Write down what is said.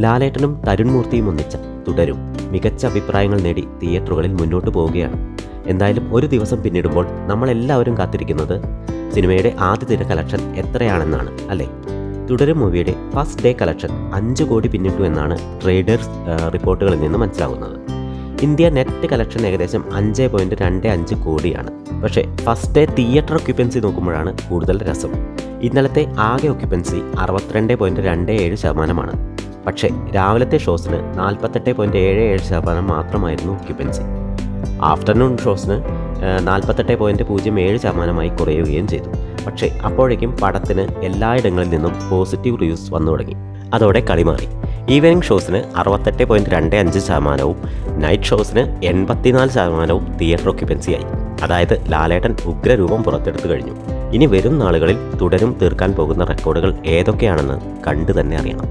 ലാലേട്ടനും തരുൺ മൂർത്തിയും ഒന്നിച്ച തുടരും മികച്ച അഭിപ്രായങ്ങൾ നേടി തിയേറ്ററുകളിൽ മുന്നോട്ട് പോവുകയാണ്. എന്തായാലും ഒരു ദിവസം പിന്നിടുമ്പോൾ നമ്മളെല്ലാവരും കാത്തിരിക്കുന്നത് സിനിമയുടെ ആദ്യ ദിന കളക്ഷൻ എത്രയാണെന്നാണ് അല്ലേ? തുടരും മൂവിയുടെ ഫസ്റ്റ് ഡേ കളക്ഷൻ 5 കോടി പിന്നിട്ടു എന്നാണ് ട്രേഡേഴ്സ് റിപ്പോർട്ടുകളിൽ നിന്ന് മനസ്സിലാകുന്നത്. ഇന്ത്യ നെറ്റ് കളക്ഷൻ ഏകദേശം 5.25 കോടിയാണ്. പക്ഷേ ഫസ്റ്റ് ഡേ തിയേറ്റർ ഒക്യുപ്പൻസി നോക്കുമ്പോഴാണ് കൂടുതൽ രസം. ഇന്നലത്തെ ആകെ ഒക്യുപ്പൻസി 62.27%. പക്ഷേ രാവിലത്തെ ഷോസിന് 48.77% മാത്രമായിരുന്നു ഒക്യുപ്പൻസി. ആഫ്റ്റർനൂൺ ഷോസിന് 48.07% കുറയുകയും ചെയ്തു. പക്ഷേ അപ്പോഴേക്കും പടത്തിന് എല്ലായിടങ്ങളിൽ നിന്നും പോസിറ്റീവ് റിവ്യൂസ് വന്നു തുടങ്ങി. അതോടെ കളി മാറി. ഈവനിംഗ് ഷോസിന് 68.25%, നൈറ്റ് ഷോസിന് 84% തിയേറ്റർ ഒക്യുപ്പൻസിയായി. അതായത് ലാലേട്ടൻ ഉഗ്രരൂപം പുറത്തെടുത്തു കഴിഞ്ഞു. ഇനി വരും നാളുകളിൽ തുടരും തീർക്കാൻ പോകുന്ന റെക്കോർഡുകൾ ഏതൊക്കെയാണെന്ന് കണ്ടു തന്നെ അറിയണം.